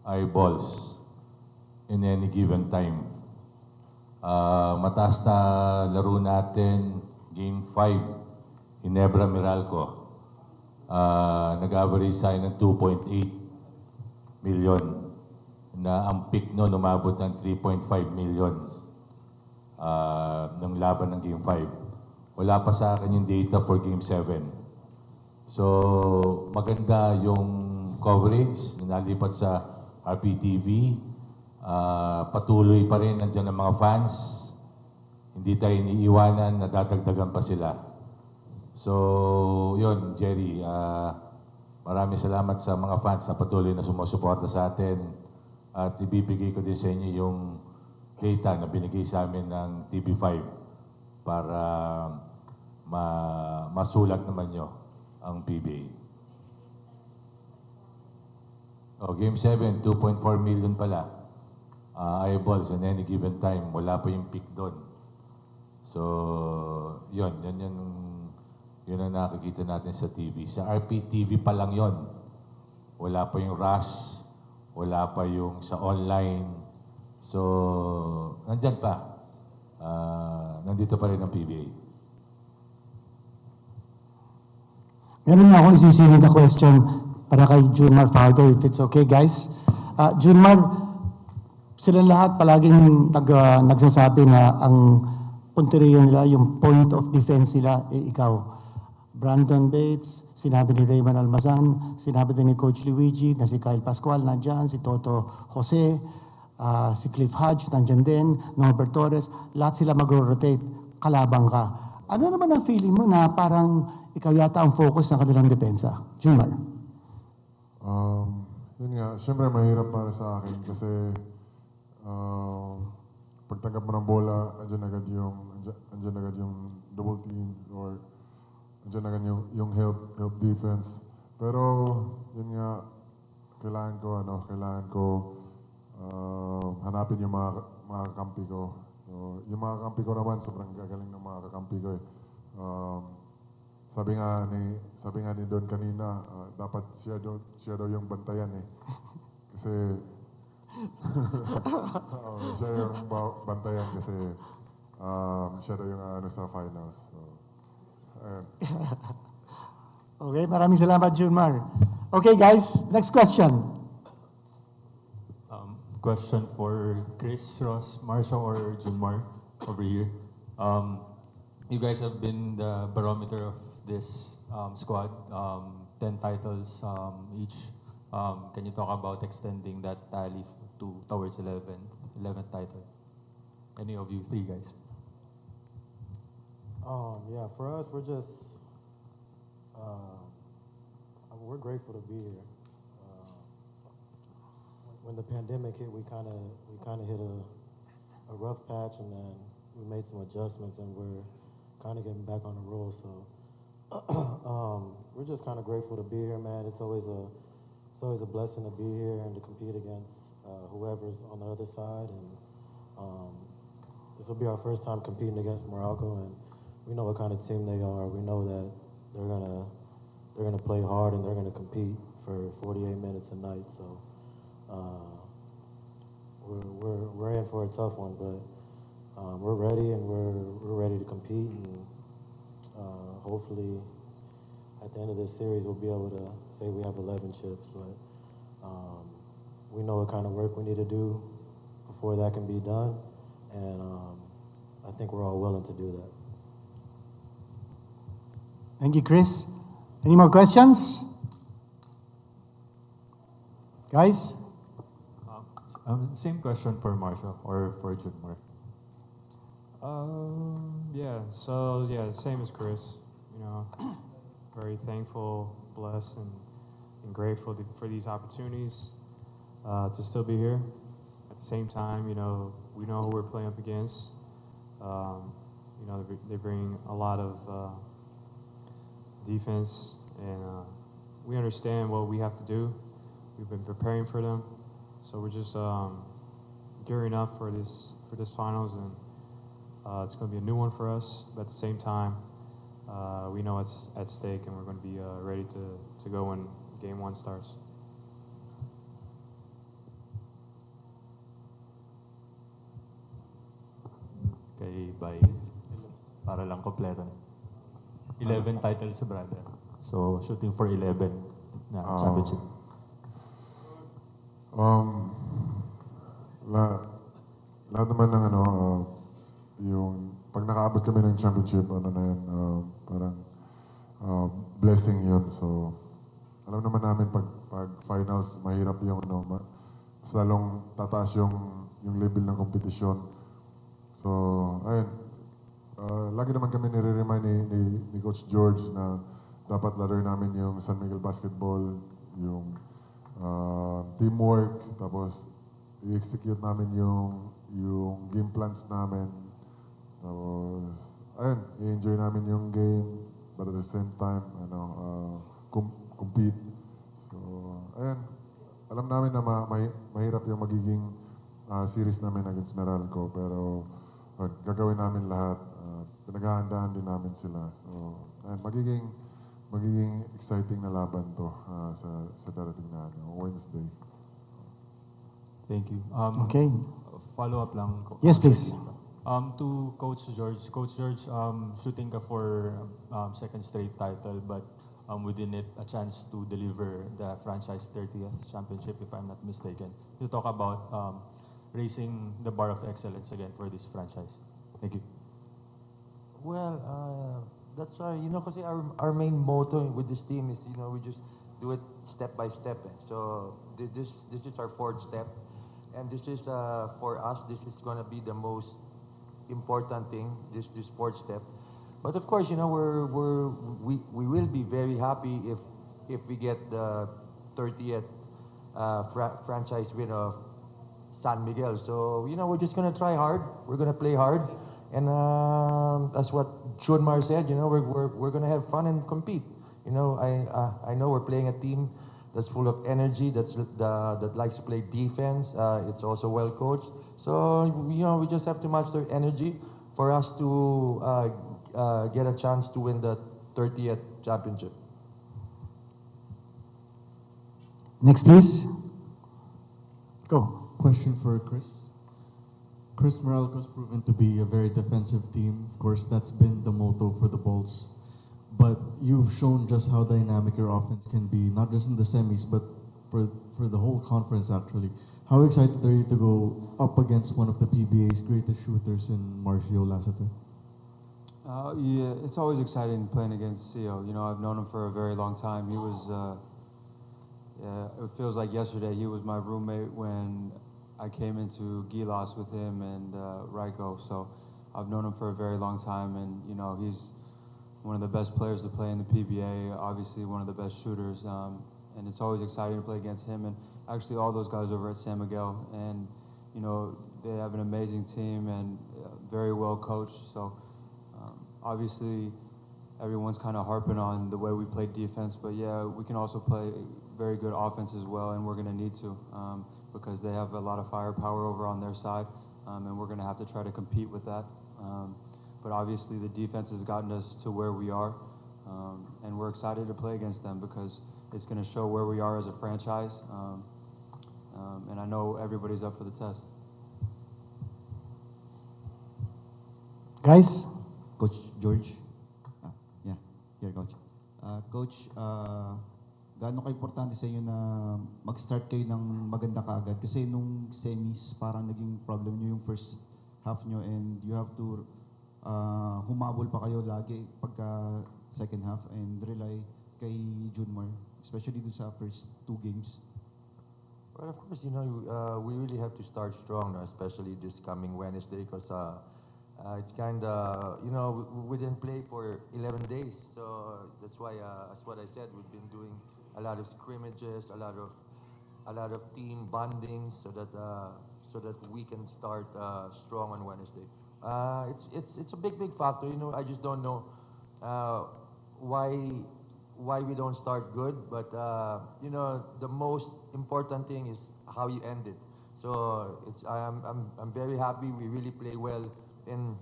eyeballs in any given time. Mataas na laro natin, Game 5, Ginebra Meralco. Nag-average tayo ng 2.8 million na ang peak noon umabot ng 3.5 million ng laban ng Game 5. Wala pa sa akin yung data for Game 7. So, maganda yung coverage na nalipat sa RPTV. Patuloy pa rin nandiyan ang mga fans. Hindi tayo iniiwanan, nadadagdagan pa sila. So, yun, Jerry, maraming salamat sa mga fans na patuloy na sumusuporta sa atin. At ibibigay ko din sa inyo yung data na binigay sa amin ng TV5 para masulat naman nyo ang PBA. Game 7, 2.4 million pala. Eyeballs in any given time. Wala pa yung peak doon. So, yun ang nakikita natin sa TV. Sa RPTV pa lang yun. Wala pa yung rush. Wala pa yung sa online. So, nandyan pa. Nandito pa rin ang PBA. Meron na akong isisingin na question para kay Junmar Fardo, if it's okay, guys. Junmar, silang lahat palaging nagsasabi na ang punteriyo nila, yung point of defense nila, ikaw. Brandon Bates, sinabi ni Raymond Almazan, sinabi din ni Coach Luigi, na si Kyle Pascual nandyan, si Toto Jose, si Cliff Hodge nandyan din, Norbert Torres, lahat sila mag-rotate, kalabang ka. Ano naman ang feeling mo na parang ikaw yata ang focus ng kanilang depensa? Junmar? Yun nga, syempre mahirap para sa akin kasi pagtanggap mo ng bola, andyan agad yung double team or andyan agad yung help defense. Pero yun nga, kailangan ko hanapin yung mga kakampi ko. So, yung mga kakampi ko naman, sobrang gagaling ng mga kakampi ko eh. Sabi nga ni Don kanina, dapat siya daw yung bantayan eh. Kasi siya yung bantayan kasi siya daw yung sa finals. So, ayun. Okay, maraming salamat, Junmar. Okay, guys, next question. Question for Chris, Ross, Marsha, or Junmar over here. You guys have been the barometer of this squad, 10 titles each. Can you talk about extending that tally towards 11th title? Any of you three guys? Yeah, for us, we're just we're grateful to be here. When the pandemic hit, we kind of hit a rough patch, and then we made some adjustments, and we're kind of getting back on the roll. So we're just kind of grateful to be here, man. It's always a blessing to be here and to compete against whoever's on the other side. And this will be our first time competing against Morocco, and we know what kind of team they are. We know that they're gonna play hard and they're gonna compete for 48 minutes a night. So we're in for a tough one, but we're ready and we're ready to compete, and hopefully at the end of this series we'll be able to say we have 11 chips. But we know what kind of work we need to do before that can be done, and I think we're all willing to do that. Thank you, Chris. Any more questions? Guys? Same question for Marshall or for Junmar. Yeah, same as Chris. You know, very thankful, blessed, and grateful for these opportunities to still be here. At the same time, you know, we know who we're playing up against. You know, they bring a lot of defense, and we understand what we have to do. We've been preparing for them, so we're just gearing up for this finals, and it's going to be a new one for us. But at the same time, we know it's at stake, and we're going to be ready to go when game one starts. Kay Bay, para lang kompleto na. 11 titles sa brother. So, shooting for 11 na championship. Lahat naman ng yung pag nakaabot kami ng championship, ano na yan, parang blessing yun. So, alam naman namin pag finals, mahirap yung mas lalong tataas yung level ng kompetisyon. So, ayun. Lagi naman kami nire-remind ni Coach George na dapat laro namin yung San Miguel Basketball, yung teamwork, tapos i-execute namin yung game plans namin. Tapos, ayun, i-enjoy namin yung game, but at the same time, compete. So, ayun, alam namin na mahirap yung magiging series namin against Meralco, pero gagawin namin lahat. Pinaghahandaan din namin sila. So, ayun, magiging exciting na laban to sa darating na Wednesday. Thank you. Okay. Follow up lang. Yes, please. To Coach George. Coach George, shooting ka for second straight title, but within it, a chance to deliver the franchise 30th championship, if I'm not mistaken. You talk about raising the bar of excellence again for this franchise. Thank you. Well, that's why, because our main motto with this team is, we just do it step by step. So this is our fourth step, and this is for us. This is going to be the most important thing. This fourth step. But of course, we will be very happy if we get the 30th franchise win of San Miguel. So we're just going to try hard. We're going to play hard. And that's what Junmar said. We're gonna have fun and compete. I know we're playing a team that's full of energy, that likes to play defense. It's also well coached. So we just have to match their energy for us to get a chance to win the 30th championship. Next, please. Go. Question for Chris. Chris Moralco's proven to be a very defensive team. Of course, that's been the motto for the Bulls. But you've shown just how dynamic your offense can be, not just in the semis, but for the whole conference, actually. How excited are you to go up against one of the PBA's greatest shooters in Marcio Lasater? Yeah, it's always exciting playing against Cio. I've known him for a very long time. He was, it feels like yesterday, he was my roommate when I came into Gilas with him and Raiko, so I've known him for a very long time, and he's one of the best players to play in the PBA, obviously one of the best shooters, and it's always exciting to play against him, and actually all those guys over at San Miguel, and they have an amazing team and very well coached, so obviously everyone's kind of harping on the way we play defense, but yeah, we can also play very good offense as well, and we're going to need to. Because they have a lot of firepower over on their side. and we're going to have to try to compete with that. But obviously, the defense has gotten us to where we are, and we're excited to play against them because it's going to show where we are as a franchise. And I know everybody's up for the test. Guys? Coach George. Yeah, here, Coach. Coach, gaano ka-importante sa inyo na mag-start kayo ng maganda kaagad? Kasi nung semis, parang naging problem nyo yung first half nyo and you have to humabol pa kayo lagi pagka second half and rely kay Junmar, especially dun sa first 2 games. Well, of course, you know, we really have to start strong, no? Especially this coming Wednesday, because it's kind of, you know, we didn't play for 11 days. So that's why, as what I said, we've been doing a lot of scrimmages, a lot of team bonding, so that we can start strong on Wednesday. It's a big factor. You know, I just don't know why we don't start good, but you know, the most important thing is how you end it. So I'm very happy we really play well in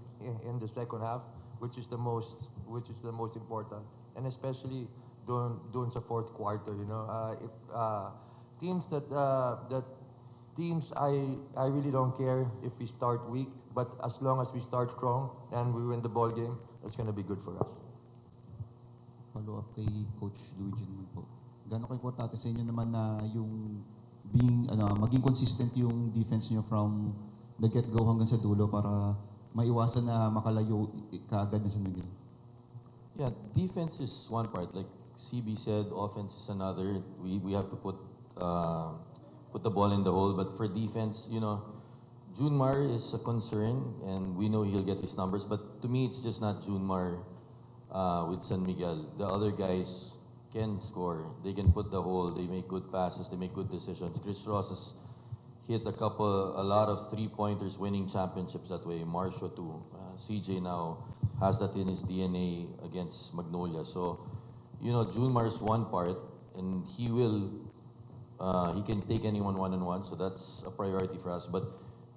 the second half, which is the most important, and especially during the fourth quarter. You know, if teams I really don't care if we start weak, but as long as we start strong and we win the ball game, that's going to be good for us. Follow-up kay Coach Luigi naman po. Gaano ka-importante sa inyo naman na yung maging consistent yung defense niyo from the get-go hanggang sa dulo para maiwasan na makalayo kaagad na San Miguel? Yeah, defense is one part. Like CB said, offense is another. We have to put the ball in the hole. But for defense, you know, Junmar is a concern, and we know he'll get his numbers. But to me, it's just not Junmar with San Miguel. The other guys can score. They can put the hole. They make good passes. They make good decisions. Chris Ross has hit a lot of 3-pointers, winning championships that way. Marcio too. CJ now has that in his DNA against Magnolia. So, you know, Junmar's one part, and he can take anyone one-on-one, so that's a priority for us. But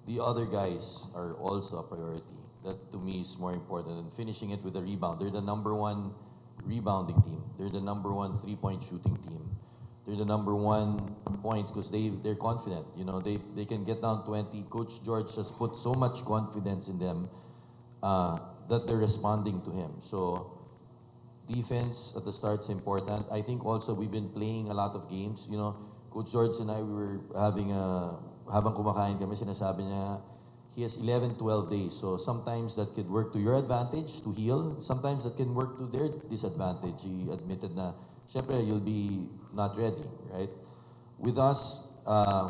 the other guys are also a priority. That to me is more important than finishing it with a rebound. They're the #1 rebounding team. They're the #1 3-point shooting team. They're the #1 points because they're confident. You know, they can get down 20. Coach George has put so much confidence in them that they're responding to him. So defense at the start is important. I think also we've been playing a lot of games. You know, Coach George and I, we were habang kumakain kami, sinasabi niya, he has 11-12 days. So sometimes that could work to your advantage to heal. Sometimes that can work to their disadvantage. He admitted na, syempre, you'll be not ready, right? With us,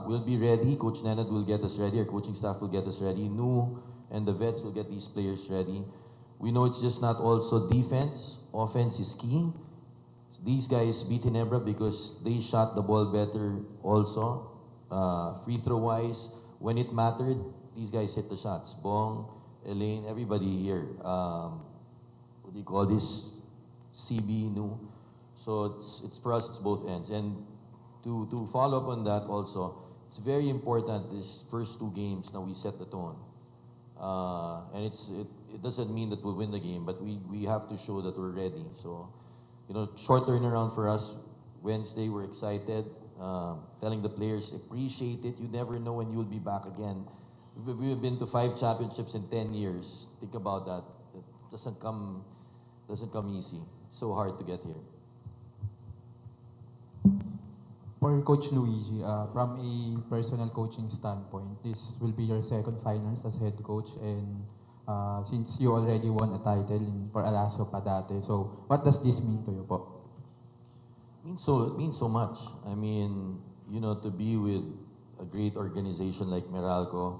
we'll be ready. Coach Nenad will get us ready. Our coaching staff will get us ready. Nu and the vets will get these players ready. We know it's just not also defense. Offense is key. These guys beat Ginebra because they shot the ball better also. Free throw wise, when it mattered, these guys hit the shots. Bong, Elaine, everybody here. What do you call this? CB, Nu. So it's for us, it's both ends. And to follow up on that also, it's very important these first 2 games now we set the tone. And it doesn't mean that we'll win the game, but we have to show that we're ready. So, you know, short turnaround for us. Wednesday, we're excited. Telling the players, appreciate it. You never know when you'll be back again. We've been to 5 championships in 10 years. Think about that. It doesn't come easy. It's so hard to get here. For Coach Luigi, from a personal coaching standpoint, this will be your second finals as head coach, and since you already won a title for Alaso pa dati, so what does this mean to you po? It means so much. I mean, you know, to be with a great organization like Meralco,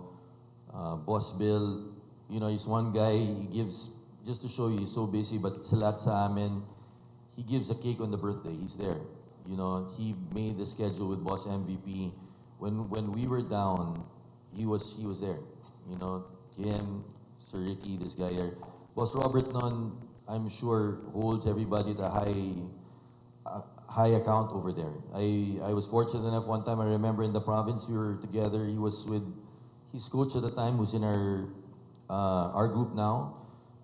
Boss Bill, you know, he's one guy, he gives, just to show you, he's so busy, but it's a lot sa amin. He gives a cake on the birthday, he's there. You know, he made the schedule with Boss MVP. When we were down, he was there. You know, him, Sir Ricky, this guy here. Boss Robert Nun, I'm sure, holds everybody at a high account over there. I was fortunate enough one time, I remember in the province, we were together, he his coach at the time, who's in our group now.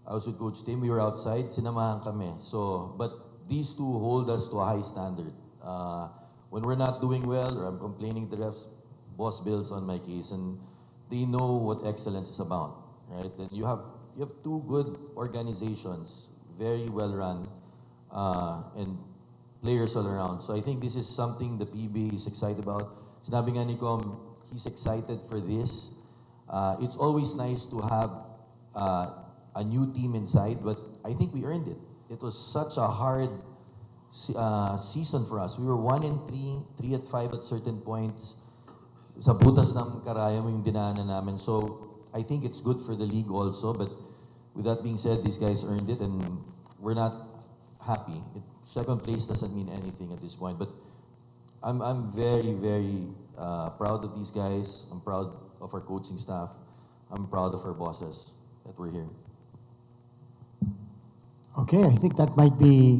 I was with Coach Tim. We were outside. Sinamahan kami. So, but these two hold us to a high standard. When we're not doing well or I'm complaining to the refs, boss builds on my case, and they know what excellence is about, right? And you have two good organizations, very well run, and players all around. So I think this is something the PBA is excited about. Sinabi nga ni Com, he's excited for this. It's always nice to have a new team inside, but I think we earned it. It was such a hard season for us. We were 1-3, 3-5 at certain points. Sa butas ng karayom yung dinaanan namin. So I think it's good for the league also. But with that being said, these guys earned it, and we're not happy. Second place doesn't mean anything at this point. But I'm very, very proud of these guys. I'm proud of our coaching staff. I'm proud of our bosses that we're here. Okay, I think that might be...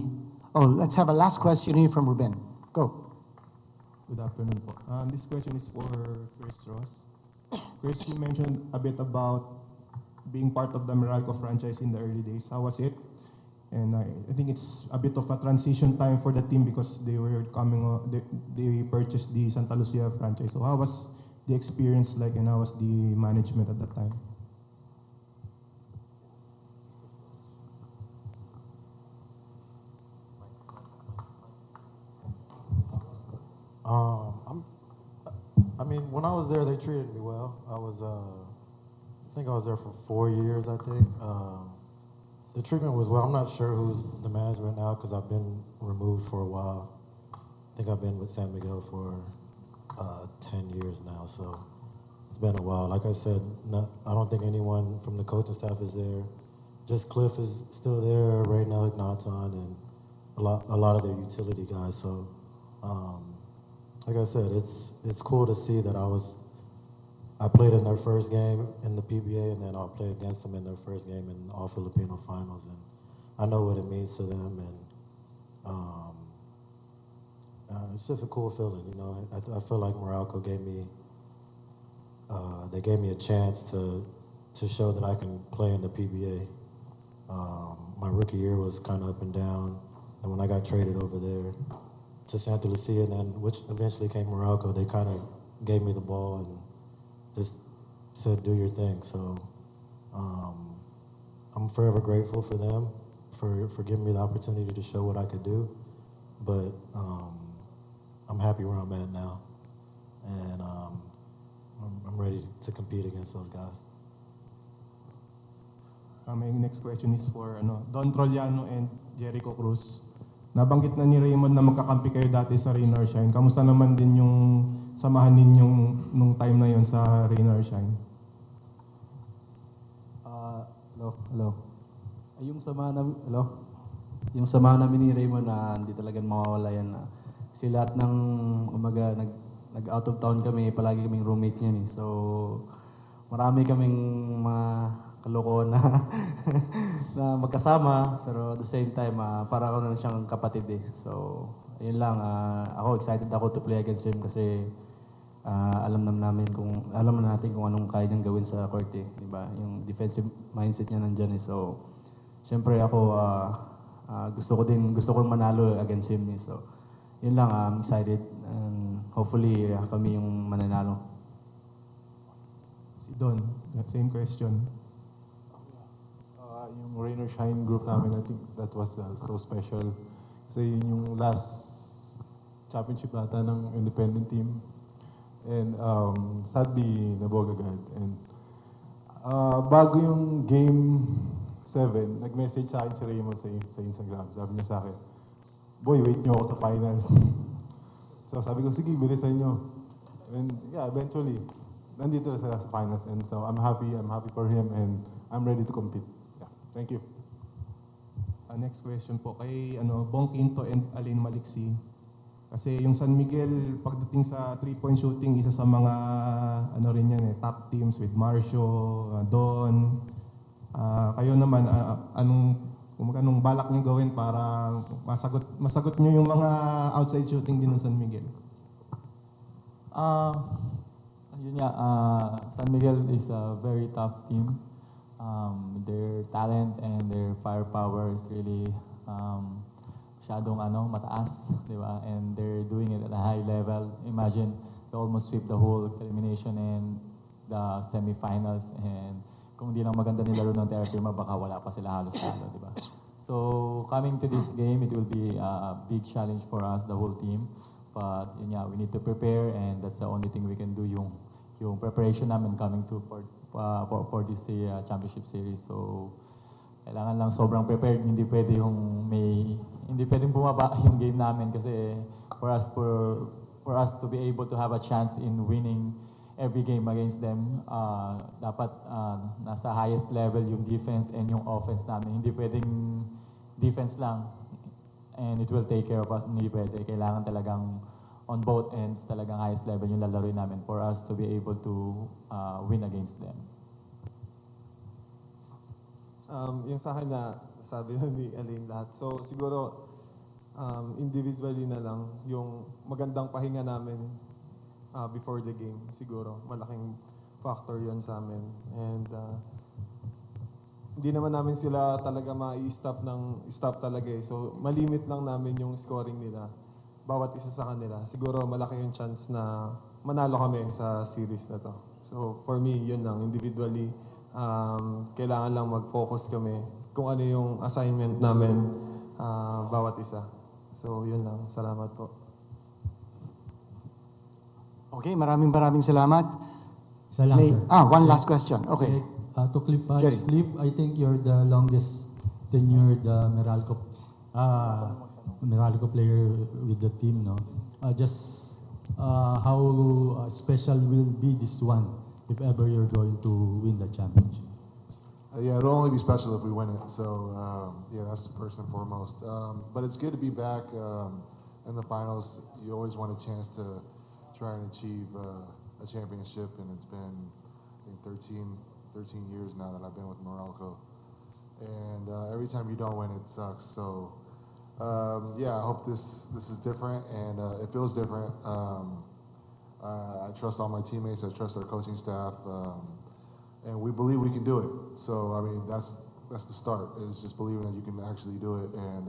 Oh, let's have a last question here from Ruben. Go. Good afternoon po. This question is for Chris Ross. Chris, you mentioned a bit about being part of the Meralco franchise in the early days. How was it? And I think it's a bit of a transition time for the team because they were they purchased the Santa Lucia franchise. So how was the experience like, and how was the management at that time? I mean, when I was there, they treated me well. I think I was there for 4 years, I think. The treatment was well. I'm not sure who's the management now because I've been removed for a while. I think I've been with San Miguel for 10 years now, so it's been a while. Like I said, I don't think anyone from the coaching staff is there. Just Cliff is still there, right now Ignaton, and a lot of their utility guys. So, like I said, it's cool to see that I played in their first game in the PBA, and then I'll play against them in their first game in all Filipino finals, and I know what it means to them, and it's just a cool feeling, you know. I feel like Meralco gave me a chance to show that I can play in the PBA. My rookie year was kind of up and down, and when I got traded over there to Santa Lucia, and then which eventually came Meralco, they kind of gave me the ball and just said, do your thing. So I'm forever grateful for them for giving me the opportunity to show what I could do. But I'm happy where I'm at now, and I'm ready to compete against those guys. My next question is for Don Troliano and Jericho Cruz. Nabanggit na ni Raymond na magkakampi kayo dati sa Rain or Shine. Kamusta naman din yung samahan ninyong nung time na yon sa Rain or Shine? Hello. Yung samahan namin ni Raymond na hindi talaga mawawala yan. Kasi lahat ng umaga nag-out of town kami, palagi kaming roommate niyan eh. So marami kaming mga kalokohan na magkasama, pero at the same time, para ako na siyang kapatid eh. So, yun lang, ako excited ako to play against him kasi alam natin kung anong kaya niyang gawin sa court eh, di ba? Yung defensive mindset niya nandiyan eh. So, syempre ako gusto ko manalo against him eh. So, yun lang, I'm excited and hopefully kami yung mananalo. Si Don, same question. Yung Rain or Shine group namin, I think that was so special. Kasi yun yung last championship ata ng independent team. And sadly, nabog agad. And bago yung game 7, nag-message sa akin si Raymond sa Instagram. Sabi niya sa akin, boy, wait nyo ako sa finals. So sabi ko, sige, bilisan nyo. And yeah, eventually, nandito na sila sa finals. And so I'm happy for him, and I'm ready to compete. Thank you. Next question po kay Bong Quinto and Alain Maliksi. Kasi yung San Miguel, pagdating sa 3-point shooting, isa sa mga rin yan top teams with Marcio, Don. Kayo naman, anong balak niyo gawin para masagot niyo yung mga outside shooting din ng San Miguel? yun nga, San Miguel is a very tough team. Their talent and their firepower is really masyadong mataas, di ba? And they're doing it at a high level. Imagine, they almost sweep the whole elimination and the semifinals. And kung di lang maganda nilaro ng Terra Firma, baka wala pa sila halos talo, di ba? So, coming to this game, it will be a big challenge for us, the whole team. But yun nga, we need to prepare, and that's the only thing we can do, yung preparation namin coming to for this championship series. So, kailangan lang sobrang prepared, hindi pwedeng bumaba yung game namin kasi for us to be able to have a chance in winning every game against them, dapat nasa highest level yung defense and yung offense namin. Hindi pwedeng defense lang and it will take care of us. Hindi pwede. Kailangan talagang on both ends, talagang highest level yung lalaroin namin for us to be able to win against them. Yung sa akin na sabi na ni Aline lahat. So siguro individually na lang yung magandang pahinga namin before the game. Siguro malaking factor yon sa amin. And hindi naman namin sila talaga stop talaga eh. So malimit lang namin yung scoring nila bawat isa sa kanila. Siguro malaki yung chance na manalo kami sa series na to. So for me, yun lang. Individually, kailangan lang mag-focus kami kung ano yung assignment namin bawat isa. So yun lang. Salamat po. Okay, maraming salamat. Isa lang, sir. One last question. Okay. To clarify, Jerry. Flip, I think you're the longest tenured Meralco player with the team, no? Just how special will be this one if ever you're going to win the championship? Yeah, it'll only be special if we win it. So, yeah, that's first and foremost. But it's good to be back in the finals. You always want a chance to try and achieve a championship, and it's been, I think, 13 years now that I've been with Meralco. And every time you don't win, it sucks. So, yeah, I hope this is different, and it feels different. I trust all my teammates. I trust our coaching staff. And we believe we can do it. So, I mean, that's the start, is just believing that you can actually do it. And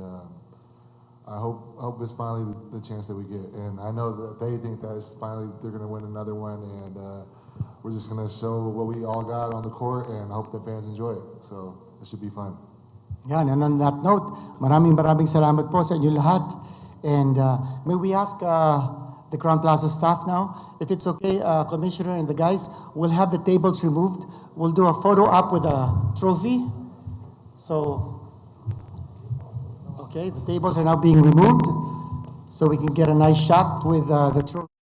I hope it's finally the chance that we get. And I know that they think that it's finally they're going to win another one. And we're just going to show what we all got on the court, and I hope the fans enjoy it. So it should be fun. Yan, and on that note, maraming salamat po sa inyo lahat. And may we ask the Crown Plaza staff now, if it's okay, Commissioner and the guys, we'll have the tables removed. We'll do a photo op with a trophy. So, okay, the tables are now being removed so we can get a nice shot with the trophy.